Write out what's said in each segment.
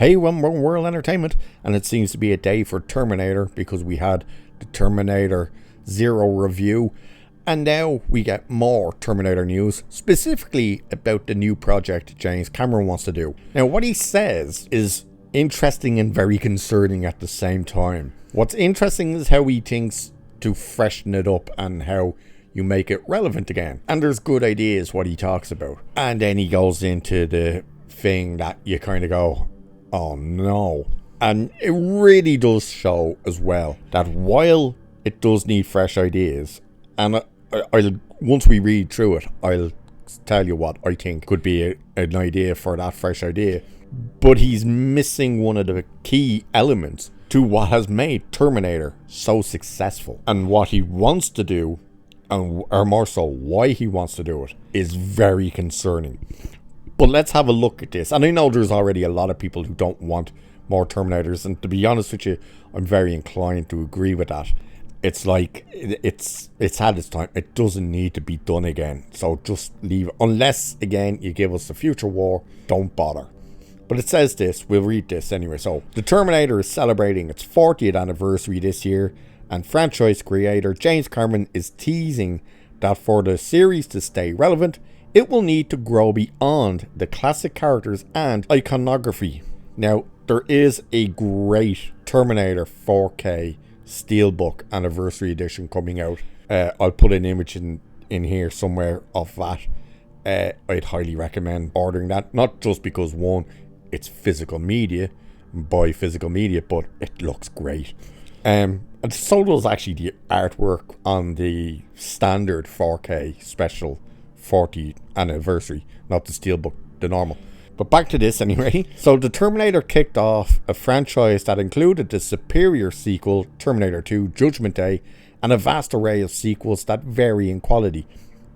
Hey, one more World Entertainment, and it seems to be a day for Terminator because we had the Terminator Zero review, and now we get more Terminator news, specifically about the new project James Cameron wants to do. Now, what he says is interesting and very concerning at the same time. What's interesting is how he thinks to freshen it up and how you make it relevant again. And there's good ideas what he talks about. And then he goes into the thing that you kind of go, oh no. And it really does show as well that while it does need fresh ideas, and I'll once we read through it, I'll tell you what I think could be an idea for that fresh idea. But he's missing one of the key elements to what has made Terminator so successful. And what he wants to do, or more so why he wants to do it, is very concerning. But let's have a look at this. And I know there's already a lot of people who don't want more Terminators. And to be honest with you, I'm very inclined to agree with that. It's like, it's had its time. It doesn't need to be done again. So just leave it. Unless, again, you give us a future war, don't bother. But it says this. We'll read this anyway. So, the Terminator is celebrating its 40th anniversary this year. And franchise creator James Cameron is teasing that for the series to stay relevant, it will need to grow beyond the classic characters and iconography. Now, there is a great Terminator 4K Steelbook Anniversary Edition coming out. I'll put an image in here somewhere of that. I'd highly recommend ordering that. Not just because, one, it's physical media, buy physical media, but it looks great. And so does actually the artwork on the standard 4K special 40th anniversary, not the Steelbook, the normal. But back to this anyway. So the Terminator kicked off a franchise that included the superior sequel, Terminator 2 Judgment Day, and a vast array of sequels that vary in quality.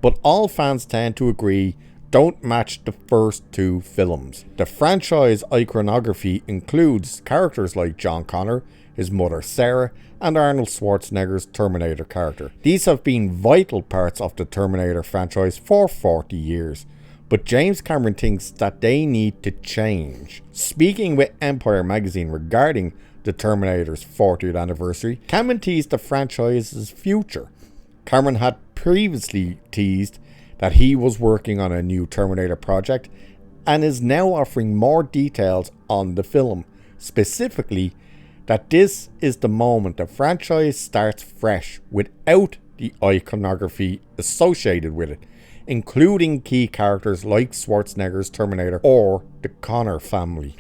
But all fans tend to agree don't match the first two films. The franchise iconography includes characters like John Connor, his mother Sarah, and Arnold Schwarzenegger's Terminator character. These have been vital parts of the Terminator franchise for 40 years, but James Cameron thinks that they need to change. Speaking with Empire magazine regarding the Terminator's 40th anniversary, Cameron teased the franchise's future. Cameron had previously teased that he was working on a new Terminator project and is now offering more details on the film, specifically that this is the moment the franchise starts fresh without the iconography associated with it, including key characters like Schwarzenegger's Terminator or the Connor family.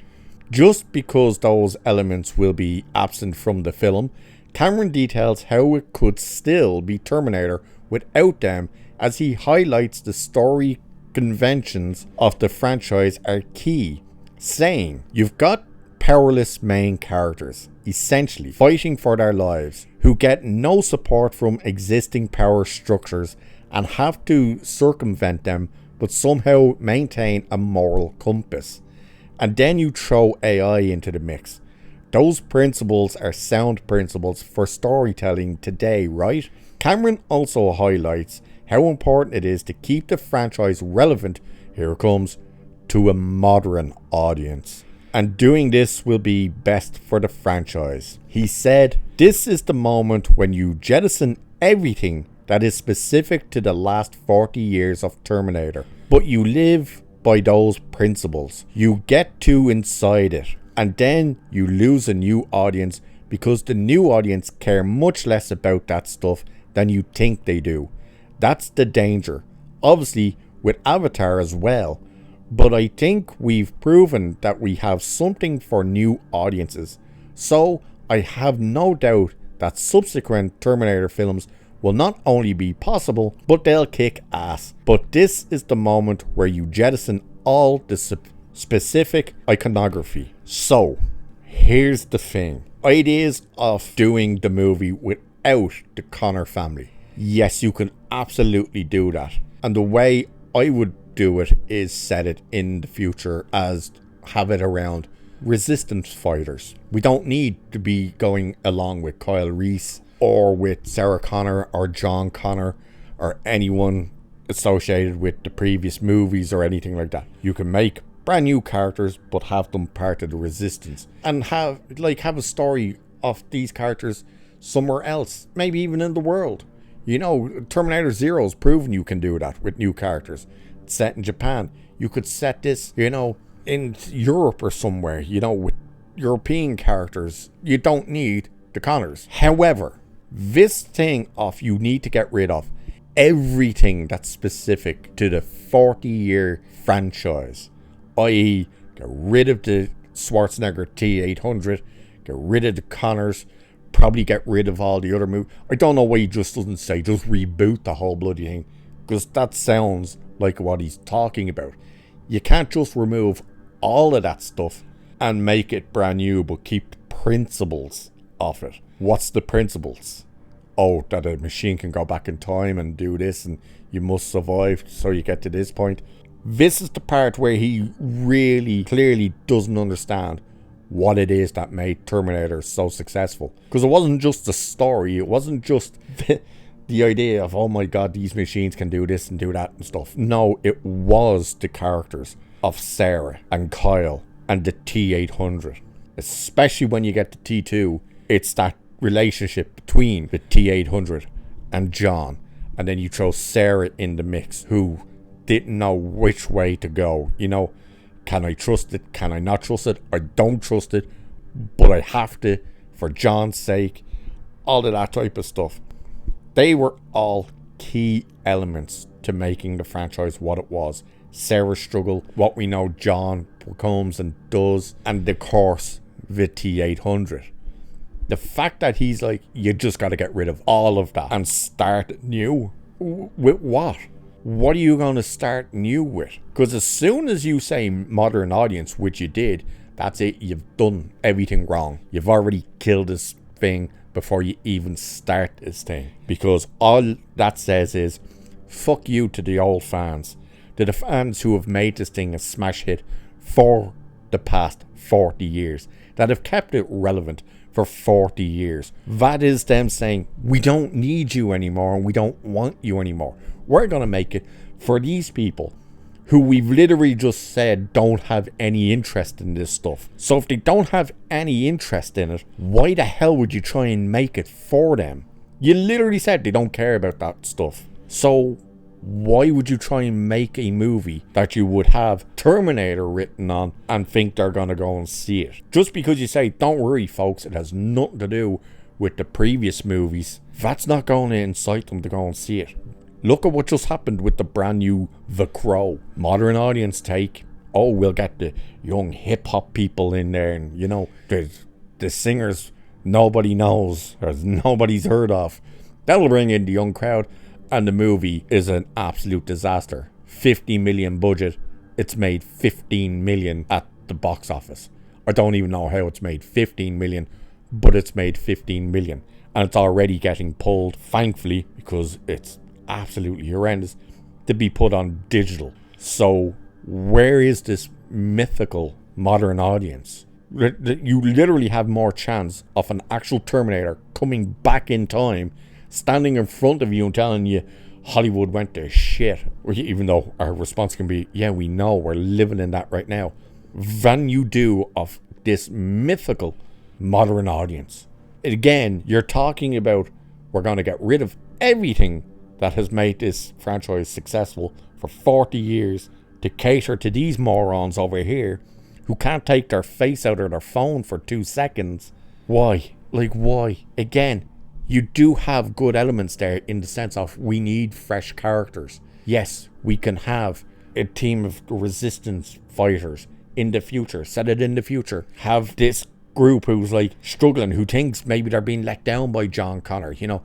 Just because those elements will be absent from the film, Cameron details how it could still be Terminator without them, as he highlights the story conventions of the franchise are key, saying, "You've got powerless main characters, essentially fighting for their lives, who get no support from existing power structures and have to circumvent them but somehow maintain a moral compass. And then you throw AI into the mix. Those principles are sound principles for storytelling today, right?" Cameron also highlights how important it is to keep the franchise relevant, here it comes, to a modern audience. And doing this will be best for the franchise. He said, "This is the moment when you jettison everything that is specific to the last 40 years of Terminator, but you live by those principles. You get too inside it, and then you lose a new audience because the new audience care much less about that stuff than you think they do. That's the danger. Obviously, with Avatar as well. But I think we've proven that we have something for new audiences. So I have no doubt that subsequent Terminator films will not only be possible, but they'll kick ass. But this is the moment where you jettison all the specific iconography." So, here's the thing. Ideas of doing the movie without the Connor family. Yes, you can absolutely do that. And the way I would do it is set it in the future as have it around resistance fighters. We don't need to be going along with Kyle Reese or with Sarah Connor or John Connor or anyone associated with the previous movies or anything like that. You can make brand new characters, but have them part of the Resistance, and have a story of these characters somewhere else, maybe even in the world. You know, Terminator Zero's proven you can do that with new characters. It's set in Japan. You could set this, you know, in Europe or somewhere, you know, with European characters. You don't need the Connors. However, this thing of you need to get rid of everything that's specific to the 40-year franchise, i.e. get rid of the Schwarzenegger T-800, get rid of the Connors, probably get rid of all the other movies. I don't know why he just doesn't say just reboot the whole bloody thing, because that sounds like what he's talking about. You can't just remove all of that stuff and make it brand new, but keep the principles of it. What's the principles? Oh, that a machine can go back in time and do this, and you must survive so you get to this point. This is the part where he really clearly doesn't understand what it is that made Terminator so successful. Because it wasn't just the story, it wasn't just the idea of, oh my god, these machines can do this and do that and stuff. No, it was the characters of Sarah and Kyle and the T-800. Especially when you get to T2, it's that relationship between the T-800 and John. And then you throw Sarah in the mix, who didn't know which way to go. You know, can I trust it? Can I not trust it? I don't trust it, but I have to for John's sake. All of that type of stuff. They were all key elements to making the franchise what it was. Sarah's struggle, what we know John becomes and does, and of course the T-800. The fact that he's like, you just got to get rid of all of that and start new. With what? What are you going to start new with? Because as soon as you say modern audience, which you did, that's it. You've done everything wrong. You've already killed this thing before you even start this thing. Because all that says is, fuck you to the old fans. To the fans who have made this thing a smash hit for the past 40 years. That have kept it relevant for 40 years. That is them saying, we don't need you anymore and we don't want you anymore. We're going to make it for these people who we've literally just said don't have any interest in this stuff. So if they don't have any interest in it, why the hell would you try and make it for them? You literally said they don't care about that stuff. So why would you try and make a movie that you would have Terminator written on and think they're going to go and see it? Just because you say, don't worry folks, it has nothing to do with the previous movies, that's not going to incite them to go and see it. Look at what just happened with the brand new The Crow. Modern audience take, oh, we'll get the young hip hop people in there, and you know, the singers nobody knows or nobody's heard of. That'll bring in the young crowd. And the movie is an absolute disaster. 50 million budget. It's made 15 million at the box office. I don't even know how it's made 15 million, but it's made 15 million. And it's already getting pulled, thankfully, because it's absolutely horrendous, to be put on digital. So where is this mythical modern audience? You literally have more chance of an actual Terminator coming back in time, standing in front of you and telling you Hollywood went to shit, even though our response can be, yeah, we know, we're living in that right now, than you do of this mythical modern audience. Again, you're talking about, we're going to get rid of everything that has made this franchise successful for 40 years to cater to these morons over here who can't take their face out of their phone for 2 seconds. Why? Like, why? Again, you do have good elements there in the sense of we need fresh characters. Yes, we can have a team of resistance fighters in the future. Set it in the future. Have this group who's like struggling, who thinks maybe they're being let down by John Connor. You know,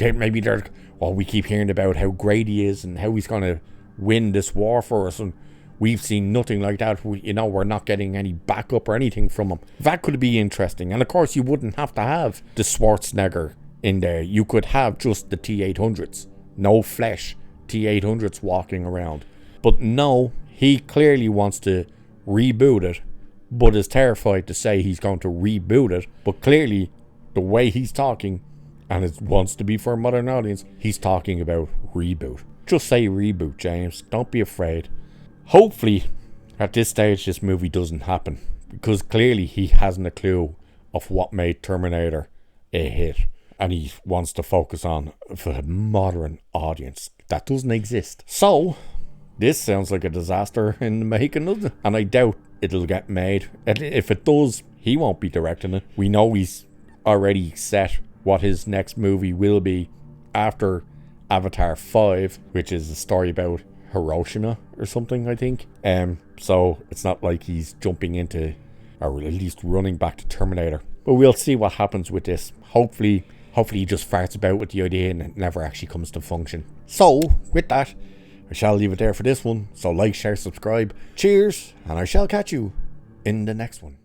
maybe they're, well, we keep hearing about how great he is and how he's going to win this war for us, and we've seen nothing like that. We're not getting any backup or anything from him. That could be interesting. And of course, you wouldn't have to have the Schwarzenegger in there. You could have just the T-800s. No flesh T-800s walking around. But no, he clearly wants to reboot it, but is terrified to say he's going to reboot it. But clearly, the way he's talking, and it wants to be for a modern audience, he's talking about reboot. Just say reboot, James. Don't be afraid. Hopefully, At this stage, this movie doesn't happen because clearly he hasn't a clue of what made Terminator a hit, and he wants to focus on for a modern audience that doesn't exist. So this sounds like a disaster in the making, doesn't it? And I doubt it'll get made. And if it does, he won't be directing it. We know he's already set what his next movie will be after Avatar 5, which is a story about Hiroshima or something, I think. So it's not like he's jumping into, or at least running back to Terminator. But we'll see what happens with this. Hopefully he just farts about with the idea and it never actually comes to function. So with that, I shall leave it there for this one. So like, share, subscribe. Cheers, and I shall catch you in the next one.